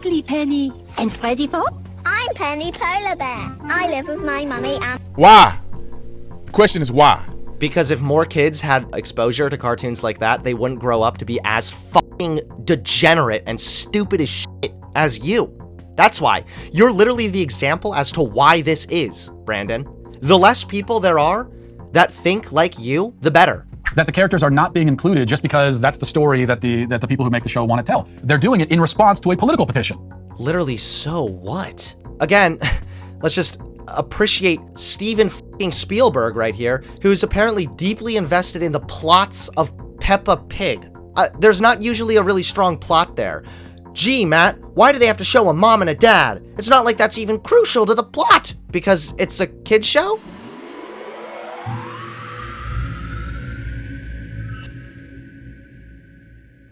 lovely, Penny. And Freddy Pop? I'm Penny Polar Bear. I live with my mummy and... Why? The question is why? Because if more kids had exposure to cartoons like that, they wouldn't grow up to be as fucking degenerate and stupid as shit as you. That's why. You're literally the example as to why this is, Brandon. The less people there are that think like you, the better. That the characters are not being included just because that's the story that the people who make the show want to tell. They're doing it in response to a political petition. Literally, so what? Again, let's just appreciate Steven fucking Spielberg right here, who's apparently deeply invested in the plots of Peppa Pig. There's not usually a really strong plot there. Gee, Matt, why do they have to show a mom and a dad? It's not like that's even crucial to the plot, because it's a kid's show?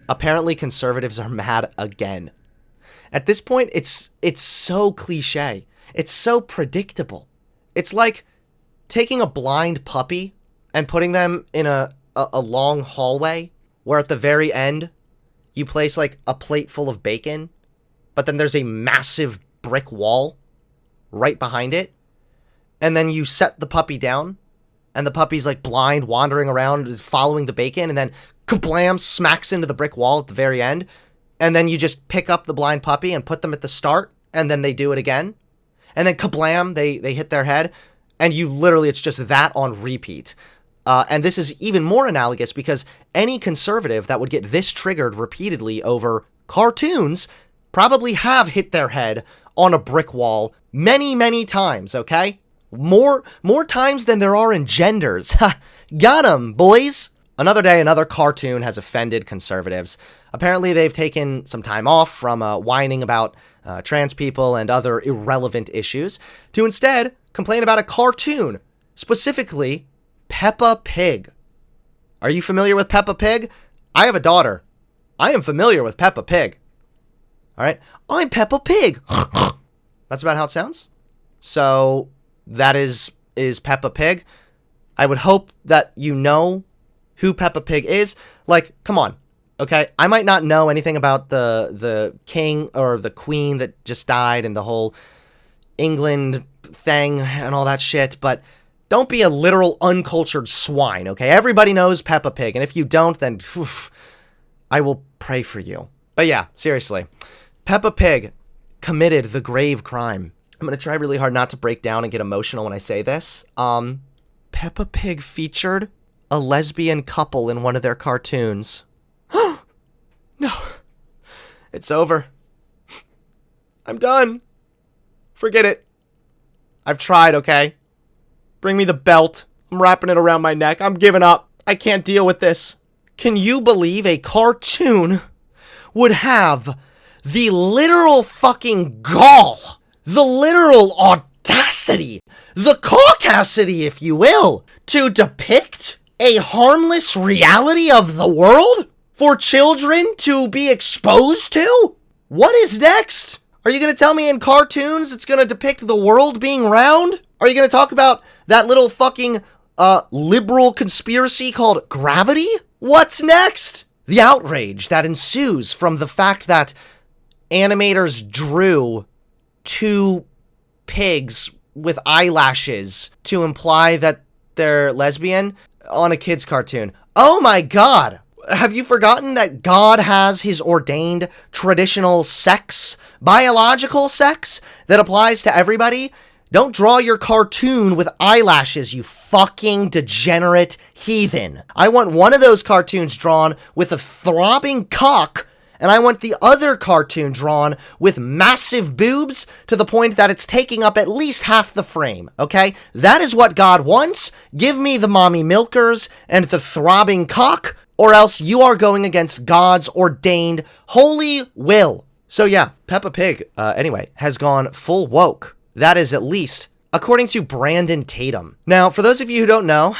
Apparently conservatives are mad again. At this point, it's so cliche. It's so predictable. It's like taking a blind puppy and putting them in a long hallway where at the very end you place like a plate full of bacon, but then there's a massive brick wall right behind it. And then you set the puppy down and the puppy's like blind, wandering around, following the bacon, and then kablam, smacks into the brick wall at the very end. And then you just pick up the blind puppy and put them at the start, and then they do it again. And then kablam, they hit their head, and you literally, it's just that on repeat. And this is even more analogous because any conservative that would get this triggered repeatedly over cartoons probably have hit their head on a brick wall many, many times, okay? More times than there are in genders. Ha! Got 'em, boys! Another day, another cartoon has offended conservatives. Apparently, they've taken some time off from whining about trans people and other irrelevant issues to instead complain about a cartoon, specifically Peppa Pig. Are you familiar with Peppa Pig? I have a daughter. I am familiar with Peppa Pig. All right, I'm Peppa Pig. That's about how it sounds. So that is Peppa Pig. I would hope that you know who Peppa Pig is. Like, come on. Okay, I might not know anything about the king or the queen that just died and the whole England thing and all that shit, but don't be a literal uncultured swine, okay? Everybody knows Peppa Pig, and if you don't, then I will pray for you. But yeah, seriously. Peppa Pig committed the grave crime. I'm going to try really hard not to break down and get emotional when I say this. Peppa Pig featured a lesbian couple in one of their cartoons. No. It's over. I'm done. Forget it. I've tried, okay? Bring me the belt. I'm wrapping it around my neck. I'm giving up. I can't deal with this. Can you believe a cartoon would have the literal fucking gall, the literal audacity, the caucasity, if you will, to depict a harmless reality of the world for children to be exposed to? What is next? Are you going to tell me in cartoons it's going to depict the world being round? Are you going to talk about that little fucking liberal conspiracy called gravity? What's next? The outrage that ensues from the fact that animators drew two pigs with eyelashes to imply that they're lesbian on a kid's cartoon. Oh my God! Have you forgotten that God has his ordained traditional sex, biological sex, that applies to everybody? Don't draw your cartoon with eyelashes, you fucking degenerate heathen. I want one of those cartoons drawn with a throbbing cock, and I want the other cartoon drawn with massive boobs to the point that it's taking up at least half the frame, okay? That is what God wants. Give me the mommy milkers and the throbbing cock, or else you are going against God's ordained holy will. So yeah, Peppa Pig, anyway, has gone full woke. That is at least according to Brandon Tatum. Now, for those of you who don't know,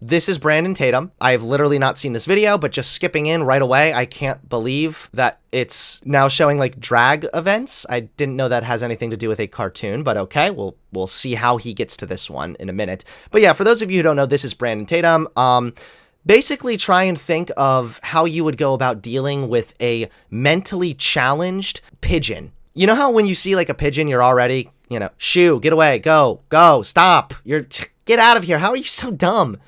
this is Brandon Tatum. I've literally not seen this video, but just skipping in right away, I can't believe that it's now showing like drag events. I didn't know that has anything to do with a cartoon, but okay, we'll see how he gets to this one in a minute. But yeah, for those of you who don't know, this is Brandon Tatum. Basically, try and think of how you would go about dealing with a mentally challenged pigeon. You know how when you see like a pigeon, you're already, shoo, get away, go, stop, get out of here. How are you so dumb?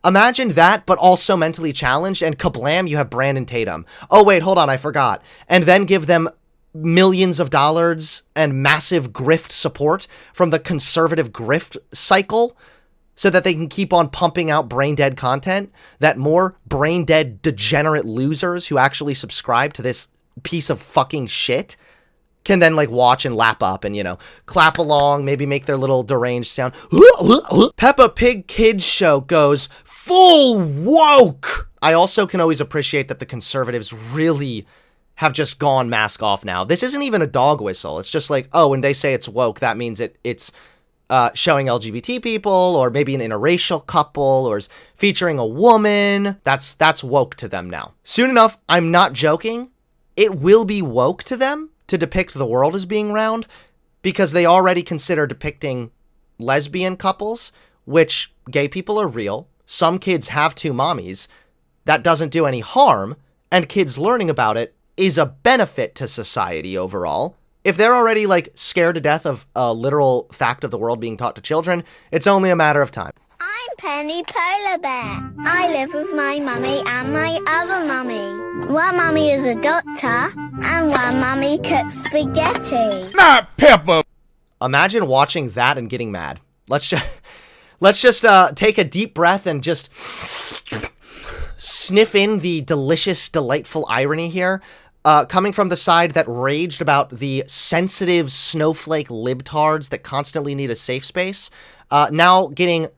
Imagine that, but also mentally challenged, and kablam, you have Brandon Tatum. Oh, wait, hold on, I forgot. And then give them millions of dollars and massive grift support from the conservative grift cycle, so that they can keep on pumping out brain-dead content, that more brain-dead degenerate losers who actually subscribe to this piece of fucking shit can then, like, watch and lap up and, clap along, maybe make their little deranged sound. Peppa Pig Kids Show goes full woke! I also can always appreciate that the conservatives really have just gone mask off now. This isn't even a dog whistle. It's just like, oh, when they say it's woke, that means it's showing LGBT people, or maybe an interracial couple, or is featuring a woman. That's woke to them now. Soon enough, I'm not joking, it will be woke to them to depict the world as being round, because they already consider depicting lesbian couples, which gay people are real. Some kids have two mommies. That doesn't do any harm, and kids learning about it is a benefit to society overall. If they're already, like, scared to death of a literal fact of the world being taught to children, it's only a matter of time. I'm Penny Polar Bear. I live with my mummy and my other mummy. One mummy is a doctor, and one mummy cooks spaghetti. Not Peppa. Imagine watching that and getting mad. Let's just take a deep breath and just sniff in the delicious, delightful irony here. Coming from the side that raged about the sensitive snowflake libtards that constantly need a safe space, now getting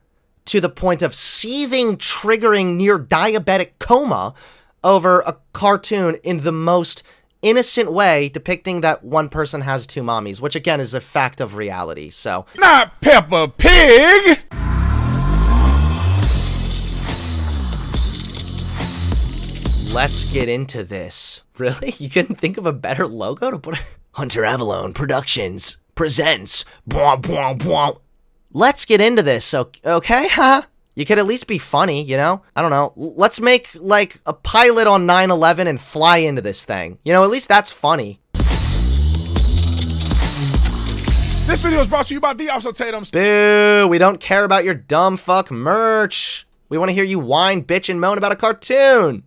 to the point of seething, triggering, near diabetic coma over a cartoon in the most innocent way, depicting that one person has two mommies, which again is a fact of reality, so. Not Peppa Pig! Let's get into this. Really? You couldn't think of a better logo to put? Hunter Avallone Productions presents. Bwah, bwah, bwah. Let's get into this, okay? Huh? You could at least be funny, I don't know. Let's make, like, a pilot on 9/11 and fly into this thing. At least that's funny. This video is brought to you by the Officer Tatum. Boo! We don't care about your dumb fuck merch. We want to hear you whine, bitch, and moan about a cartoon.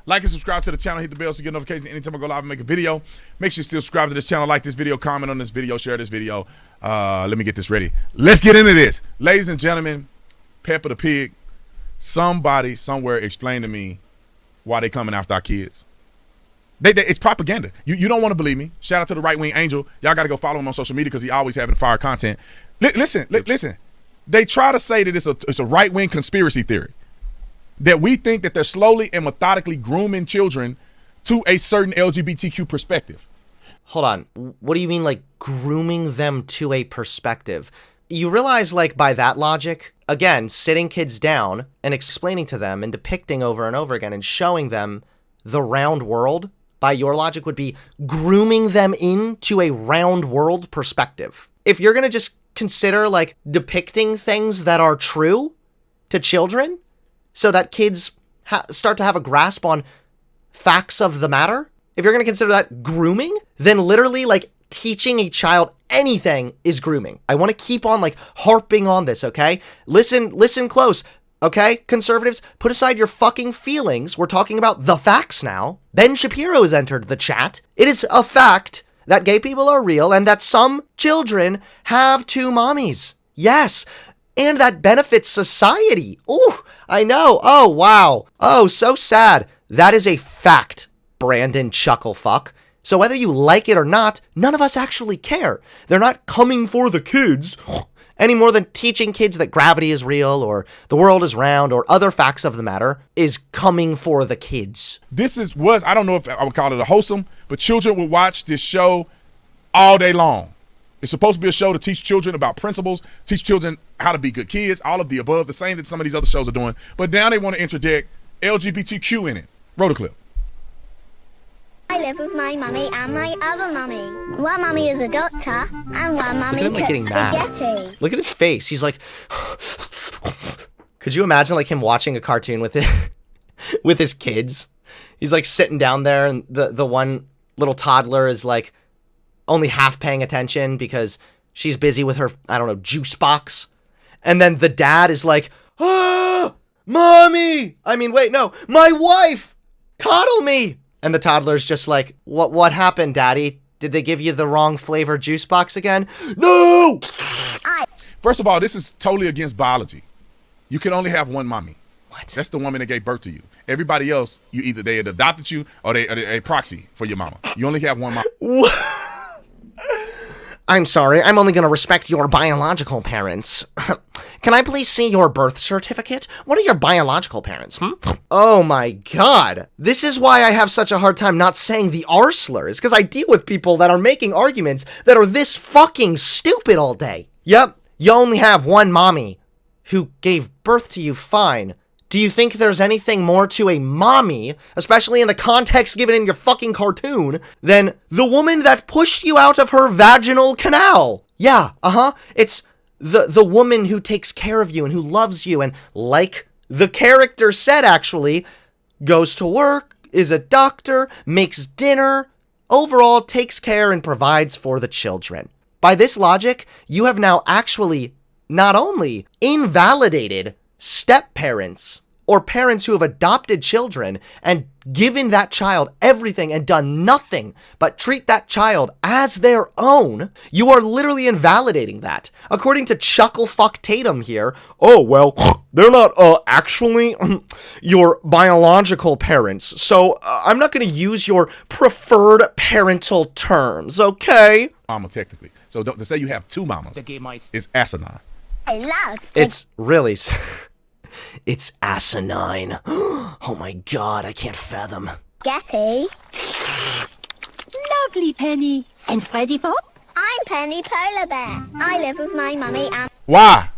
Like and subscribe to the channel. Hit the bell so you get notifications anytime I go live and make a video. Make sure you still subscribe to this channel. Like this video. Comment on this video. Share this video. Let me get this ready. Let's get into this. Ladies and gentlemen, Peppa the Pig. Somebody somewhere explain to me why they coming after our kids. It's propaganda. You don't want to believe me. Shout out to the right-wing angel. Y'all got to go follow him on social media because he always having fire content. Listen. They try to say that it's a right-wing conspiracy theory. That we think that they're slowly and methodically grooming children to a certain LGBTQ perspective. Hold on. What do you mean, like, grooming them to a perspective? You realize, like, by that logic, again, sitting kids down and explaining to them and depicting over and over again and showing them the round world, by your logic, would be grooming them into a round world perspective. If you're going to just consider, like, depicting things that are true to children, so that kids start to have a grasp on facts of the matter, if you're going to consider that grooming, then literally, like, teaching a child anything is grooming. I want to keep on, like, harping on this, okay? Listen close, okay? Conservatives, put aside your fucking feelings. We're talking about the facts now. Ben Shapiro has entered the chat. It is a fact that gay people are real and that some children have two mommies. Yes, and that benefits society. Ooh, I know. Oh, wow. Oh, so sad. That is a fact, Brandon Chucklefuck. So whether you like it or not, none of us actually care. They're not coming for the kids any more than teaching kids that gravity is real or the world is round or other facts of the matter is coming for the kids. This was, I don't know if I would call it a wholesome, but children would watch this show all day long. It's supposed to be a show to teach children about principles, teach children how to be good kids, all of the above, the same that some of these other shows are doing. But now they want to interject LGBTQ in it. Roll the clip. I live with my mummy and my other mummy. One mummy is a doctor, and one mummy cooks spaghetti. Look at his face. He's like, could you imagine like him watching a cartoon with it? with his kids. He's like sitting down there, and the one little toddler is like only half paying attention because she's busy with her, I don't know, juice box. And then the dad is like, "Ah, mommy! I mean, wait, no, my wife! Coddle me!" And the toddler's just like, What happened, daddy? Did they give you the wrong flavor juice box again? No! First of all, this is totally against biology. You can only have one mommy. What? That's the woman that gave birth to you. Everybody else, they had adopted you or they a proxy for your mama. You only have one mama. I'm sorry, I'm only going to respect your biological parents. Can I please see your birth certificate? What are your biological parents, Oh my god. This is why I have such a hard time not saying the R slurs, because I deal with people that are making arguments that are this fucking stupid all day. Yep, you only have one mommy who gave birth to you, fine. Do you think there's anything more to a mommy, especially in the context given in your fucking cartoon, than the woman that pushed you out of her vaginal canal? Yeah, it's the woman who takes care of you and who loves you and, like the character said actually, goes to work, is a doctor, makes dinner, overall takes care and provides for the children. By this logic, you have now actually not only invalidated step-parents or parents who have adopted children and given that child everything and done nothing but treat that child as their own, you are literally invalidating that. According to Chucklefuck Tatum here, oh, well, they're not actually your biological parents, so I'm not going to use your preferred parental terms, okay? Mama, technically. So to say you have two mamas is asinine. I love It's really... It's asinine. Oh my god, I can't fathom. spaghetti. Lovely, Penny. And Freddy Pop? I'm Penny Polar Bear. I live with my mummy and... Why?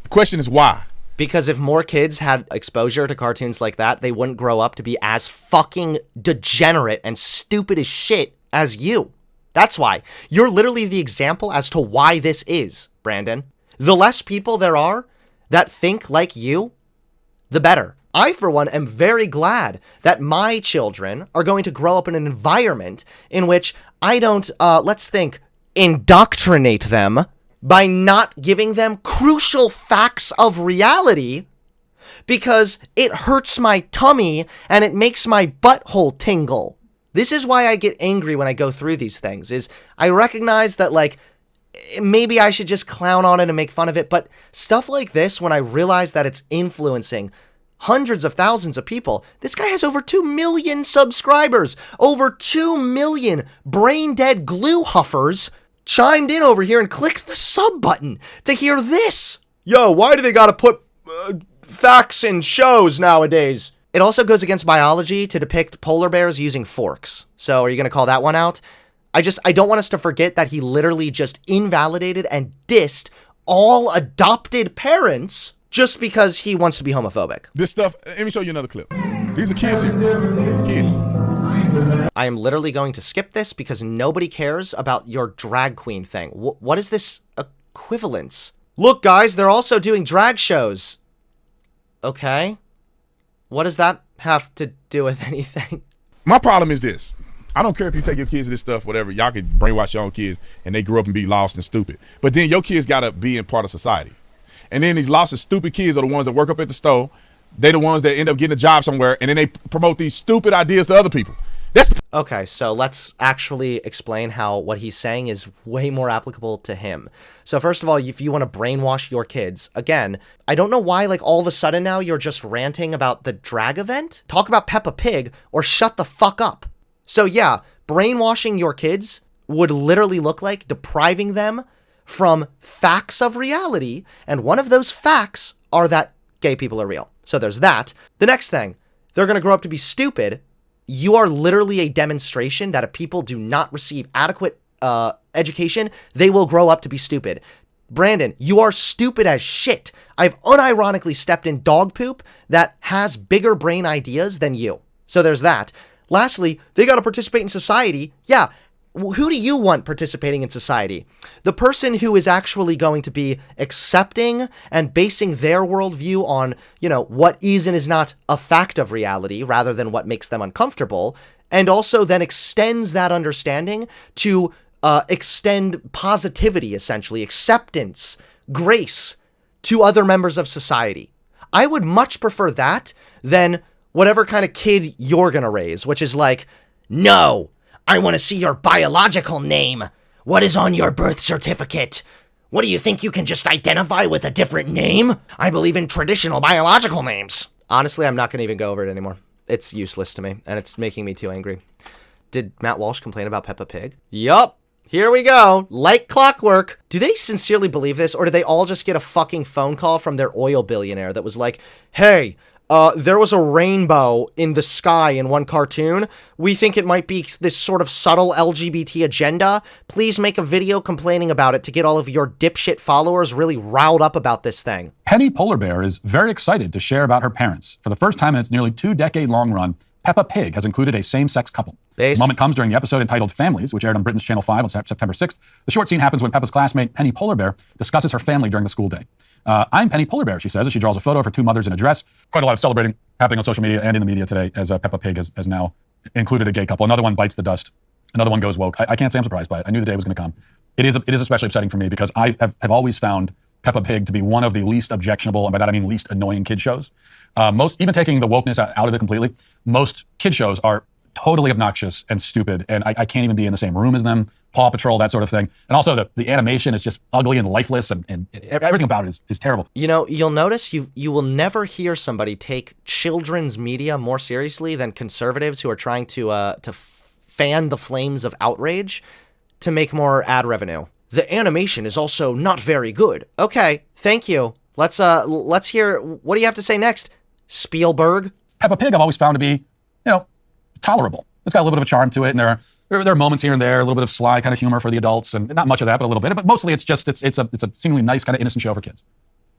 The question is why? Because if more kids had exposure to cartoons like that, they wouldn't grow up to be as fucking degenerate and stupid as shit as you. That's why. You're literally the example as to why this is, Brandon. The less people there are that think like you, the better. I, for one, am very glad that my children are going to grow up in an environment in which I don't, indoctrinate them by not giving them crucial facts of reality because it hurts my tummy and it makes my butthole tingle. This is why I get angry when I go through these things, is I recognize that, maybe I should just clown on it and make fun of it, but stuff like this, when I realize that it's influencing hundreds of thousands of people, this guy has over 2 million subscribers, over 2 million brain-dead glue huffers chimed in over here and clicked the sub button to hear this. Yo, why do they gotta put facts in shows nowadays? It also goes against biology to depict polar bears using forks. So are you gonna call that one out? I don't want us to forget that he literally just invalidated and dissed all adopted parents just because he wants to be homophobic. This stuff, let me show you another clip. These are kids here. Kids. I am literally going to skip this because nobody cares about your drag queen thing. What is this equivalence? Look, guys, they're also doing drag shows. Okay. What does that have to do with anything? My problem is this. I don't care if you take your kids to this stuff, whatever. Y'all can brainwash your own kids and they grew up and be lost and stupid. But then your kids got to be in part of society. And then these lost and stupid kids are the ones that work up at the store. They're the ones that end up getting a job somewhere. And then they promote these stupid ideas to other people. Okay, so let's actually explain how what he's saying is way more applicable to him. So first of all, if you want to brainwash your kids, again, I don't know why, all of a sudden now you're just ranting about the drag event. Talk about Peppa Pig or shut the fuck up. So yeah, brainwashing your kids would literally look like depriving them from facts of reality, and one of those facts are that gay people are real. So there's that. The next thing, they're going to grow up to be stupid. You are literally a demonstration that if people do not receive adequate education, they will grow up to be stupid. Brandon, you are stupid as shit. I've unironically stepped in dog poop that has bigger brain ideas than you. So there's that. Lastly, they got to participate in society. Yeah, who do you want participating in society? The person who is actually going to be accepting and basing their worldview on, what is and is not a fact of reality rather than what makes them uncomfortable, and also then extends that understanding to extend positivity, essentially, acceptance, grace to other members of society. I would much prefer that than whatever kind of kid you're gonna raise, which is like, no, I want to see your biological name. What is on your birth certificate? What do you think you can just identify with a different name? I believe in traditional biological names. Honestly, I'm not gonna even go over it anymore. It's useless to me, and it's making me too angry. Did Matt Walsh complain about Peppa Pig? Yup. Here we go. Like clockwork. Do they sincerely believe this, or did they all just get a fucking phone call from their oil billionaire that was like, hey, there was a rainbow in the sky in one cartoon. We think it might be this sort of subtle LGBT agenda. Please make a video complaining about it to get all of your dipshit followers really riled up about this thing. Penny Polar Bear is very excited to share about her parents. For the first time in its nearly 2-decade-long run, Peppa Pig has included a same-sex couple. The moment comes during the episode entitled Families, which aired on Britain's Channel 5 on September 6th. The short scene happens when Peppa's classmate, Penny Polar Bear, discusses her family during the school day. I'm Penny Polar Bear, she says, as she draws a photo of her two mothers in a dress. Quite a lot of celebrating happening on social media and in the media today, as Peppa Pig has now included a gay couple. Another one bites the dust. Another one goes woke. I can't say I'm surprised by it. I knew the day was going to come. It is especially upsetting for me because I have always found Peppa Pig to be one of the least objectionable, and by that I mean least annoying kid shows. Even taking the wokeness out of it completely, most kid shows are totally obnoxious and stupid, and I can't even be in the same room as them. Paw Patrol, that sort of thing. And also the animation is just ugly and lifeless, and everything about it is terrible. You'll notice you will never hear somebody take children's media more seriously than conservatives who are trying to fan the flames of outrage to make more ad revenue. The animation is also not very good. Okay, thank you. Let's hear, what do you have to say next, Spielberg? Peppa Pig I've always found to be, tolerable. It's got a little bit of a charm to it, and there are moments here and there, a little bit of sly kind of humor for the adults, and not much of that, but a little bit. But mostly it's a seemingly nice kind of innocent show for kids.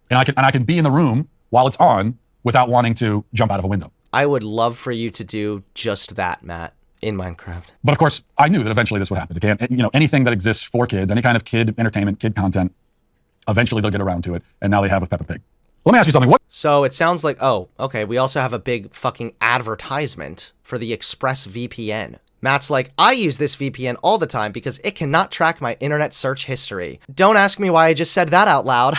And I can be in the room while it's on without wanting to jump out of a window. I would love for you to do just that, Matt, in Minecraft. But of course, I knew that eventually this would happen. Again, anything that exists for kids, any kind of kid entertainment, kid content, eventually they'll get around to it, and now they have with Peppa Pig. Let me ask you something. So it sounds like, okay, we also have a big fucking advertisement for the Express VPN. Matt's like, I use this VPN all the time because it cannot track my internet search history. Don't ask me why I just said that out loud.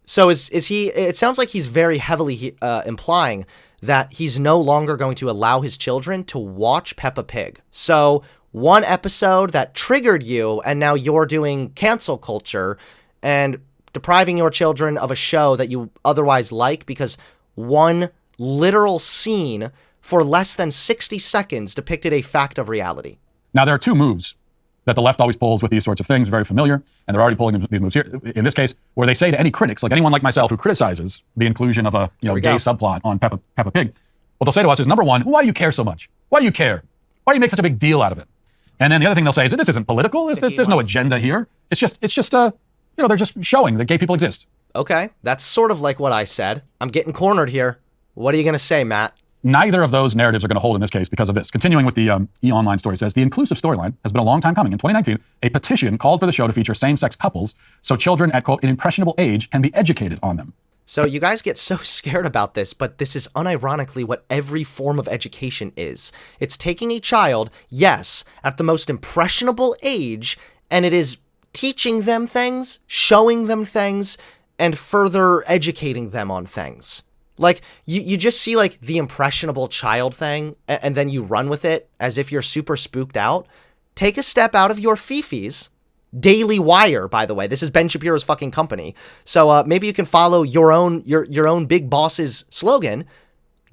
So is he, it sounds like he's very heavily implying that he's no longer going to allow his children to watch Peppa Pig. So one episode that triggered you, and now you're doing cancel culture and depriving your children of a show that you otherwise like because one literal scene for less than 60 seconds depicted a fact of reality. Now, there are two moves that the left always pulls with these sorts of things, very familiar, and they're already pulling these moves here. In this case, where they say to any critics, like anyone like myself who criticizes the inclusion of a gay subplot on Peppa Pig, what they'll say to us is, number one, why do you care so much? Why do you care? Why do you make such a big deal out of it? And then the other thing they'll say is, this isn't political. There's no agenda here. It's just they're just showing that gay people exist. Okay, that's sort of like what I said. I'm getting cornered here. What are you going to say, Matt? Neither of those narratives are going to hold in this case because of this. Continuing with the E-Online story says, the inclusive storyline has been a long time coming. In 2019, a petition called for the show to feature same-sex couples so children at, quote, an impressionable age can be educated on them. So you guys get so scared about this, but this is unironically what every form of education is. It's taking a child, yes, at the most impressionable age, and it is teaching them things, showing them things, and further educating them on things. Like, you just see, like, the impressionable child thing, and then you run with it as if you're super spooked out. Take a step out of your fifis. Daily Wire, by the way. This is Ben Shapiro's fucking company. So maybe you can follow your own big boss's slogan.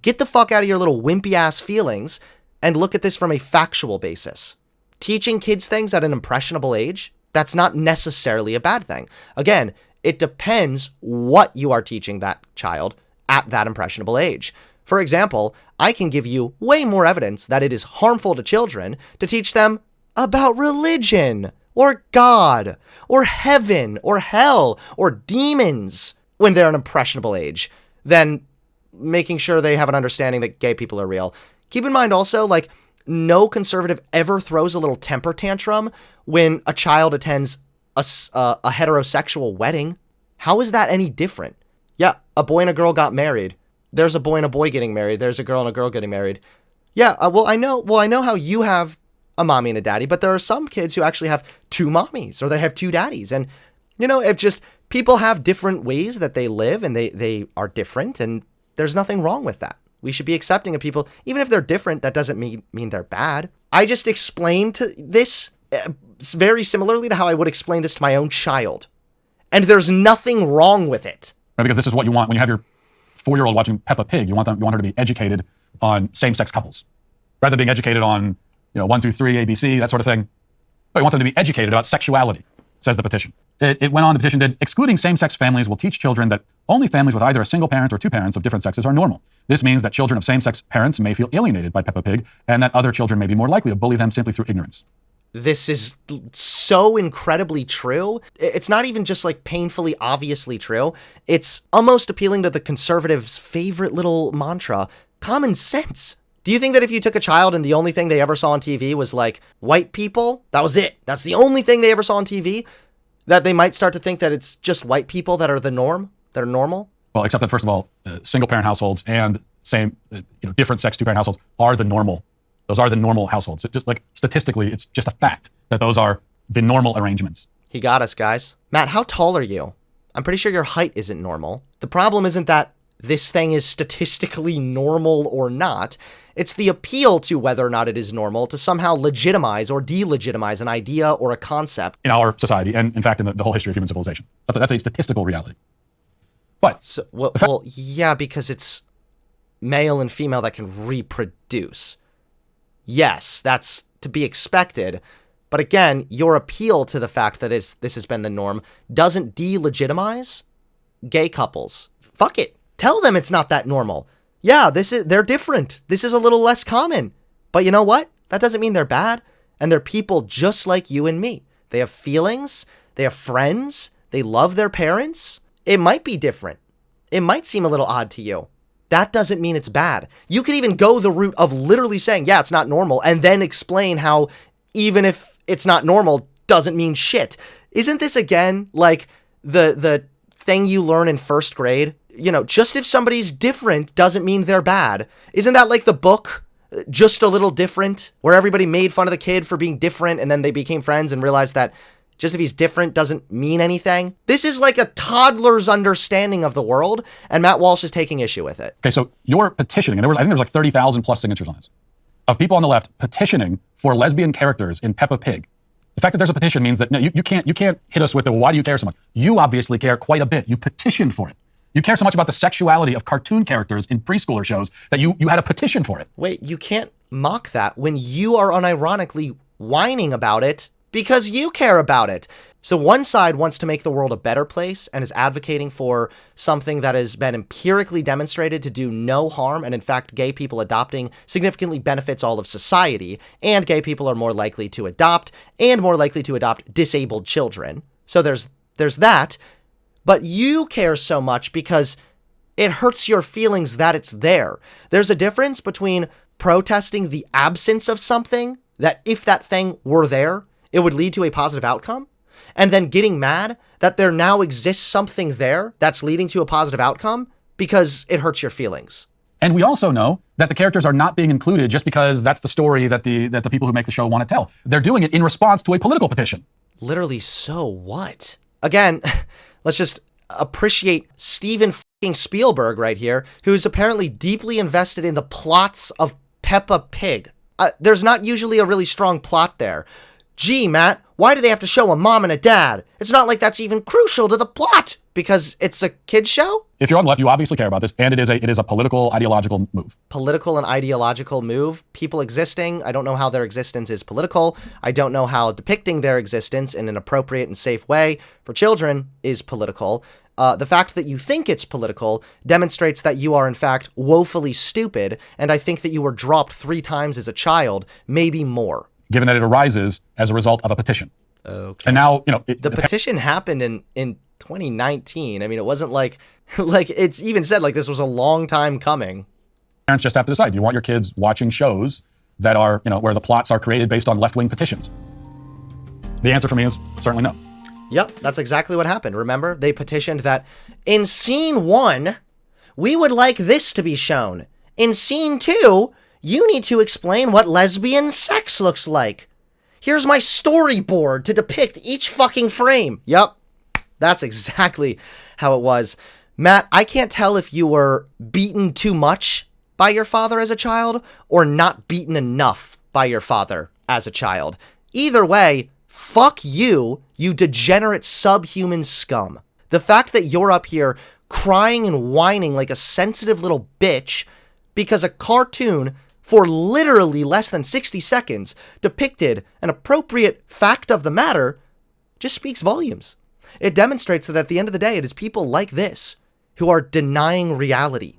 Get the fuck out of your little wimpy-ass feelings and look at this from a factual basis. Teaching kids things at an impressionable age, that's not necessarily a bad thing. Again, it depends what you are teaching that child at that impressionable age. For example, I can give you way more evidence that it is harmful to children to teach them about religion, or God, or heaven, or hell, or demons when they're an impressionable age than making sure they have an understanding that gay people are real. Keep in mind also, like, no conservative ever throws a little temper tantrum when a child attends a heterosexual wedding. How is that any different? Yeah, a boy and a girl got married. There's a boy and a boy getting married. There's a girl and a girl getting married. Yeah, I know how you have a mommy and a daddy, but there are some kids who actually have two mommies or they have two daddies. And, if just people have different ways that they live and they are different, and there's nothing wrong with that. We should be accepting of people, even if they're different, that doesn't mean they're bad. I just explained this very similarly to how I would explain this to my own child. And there's nothing wrong with it. Right, because this is what you want when you have your 4-year-old watching Peppa Pig. You want her to be educated on same-sex couples, rather than being educated on 1, 2, 3, ABC, that sort of thing. But you want them to be educated about sexuality, says the petition. It went on, the petition did, excluding same-sex families will teach children that only families with either a single parent or two parents of different sexes are normal. This means that children of same-sex parents may feel alienated by Peppa Pig, and that other children may be more likely to bully them simply through ignorance. This is so incredibly true. It's not even just like painfully obviously true. It's almost appealing to the conservatives' favorite little mantra, common sense. Do you think that if you took a child and the only thing they ever saw on TV was like white people, that was it? That's the only thing they ever saw on TV? That they might start to think that it's just white people that are the norm, that are normal? Well, except that, first of all, single-parent households and different sex two-parent households are the normal. Those are the normal households. It just like statistically, it's just a fact that those are the normal arrangements. He got us, guys. Matt, how tall are you? I'm pretty sure your height isn't normal. The problem isn't that this thing is statistically normal or not. It's the appeal to whether or not it is normal to somehow legitimize or delegitimize an idea or a concept. In our society, and in fact, in the whole history of human civilization. That's a statistical reality. But well, yeah, because it's male and female that can reproduce. Yes, that's to be expected. But again, your appeal to the fact that this has been the norm doesn't delegitimize gay couples. Fuck it. Tell them it's not that normal. Yeah, they're different. This is a little less common. But you know what? That doesn't mean they're bad. And they're people just like you and me. They have feelings. They have friends. They love their parents. It might be different. It might seem a little odd to you. That doesn't mean it's bad. You could even go the route of literally saying, yeah, it's not normal, and then explain how even if it's not normal, doesn't mean shit. Isn't this, again, like the thing you learn in first grade? Just if somebody's different doesn't mean they're bad. Isn't that like the book, Just a Little Different, where everybody made fun of the kid for being different, and then they became friends and realized that just if he's different doesn't mean anything? This is like a toddler's understanding of the world, and Matt Walsh is taking issue with it. Okay, so you're petitioning, and I think there's like 30,000 plus signatures on this, of people on the left petitioning for lesbian characters in Peppa Pig. The fact that there's a petition means that no, you can't hit us with the, well, why do you care so much? You obviously care quite a bit. You petitioned for it. You care so much about the sexuality of cartoon characters in preschooler shows that you had a petition for it. Wait, you can't mock that when you are unironically whining about it because you care about it. So one side wants to make the world a better place and is advocating for something that has been empirically demonstrated to do no harm, and in fact, gay people adopting significantly benefits all of society, and gay people are more likely to adopt and more likely to adopt disabled children. So there's that, but you care so much because it hurts your feelings that it's there. There's a difference between protesting the absence of something that if that thing were there, it would lead to a positive outcome, and then getting mad that there now exists something there that's leading to a positive outcome because it hurts your feelings. And we also know that the characters are not being included just because that's the story that the people who make the show want to tell. They're doing it in response to a political petition. Literally, so what? Again, let's just appreciate Steven fucking Spielberg right here, who's apparently deeply invested in the plots of Peppa Pig. There's not usually a really strong plot there. Gee, Matt, why do they have to show a mom and a dad? It's not like that's even crucial to the plot because it's a kid's show? If you're on the left, you obviously care about this, and it is a political, ideological move. Political and ideological move. People existing, I don't know how their existence is political. I don't know how depicting their existence in an appropriate and safe way for children is political. The fact that you think it's political demonstrates that you are, in fact, woefully stupid, and I think that you were dropped 3 times as a child, maybe more. Given that it arises as a result of a petition. Okay. And now, the petition happened in 2019. I mean, it wasn't like it's even said like this was a long time coming. Parents just have to decide, do you want your kids watching shows that are, where the plots are created based on left-wing petitions? The answer for me is certainly no. Yep, that's exactly what happened. Remember, they petitioned that in scene 1, we would like this to be shown. In scene 2, you need to explain what lesbian sex looks like. Here's my storyboard to depict each fucking frame. Yep, that's exactly how it was. Matt, I can't tell if you were beaten too much by your father as a child or not beaten enough by your father as a child. Either way, fuck you, you degenerate subhuman scum. The fact that you're up here crying and whining like a sensitive little bitch because a cartoon for literally less than 60 seconds depicted an appropriate fact of the matter just speaks volumes. It demonstrates that at the end of the day, it is people like this who are denying reality,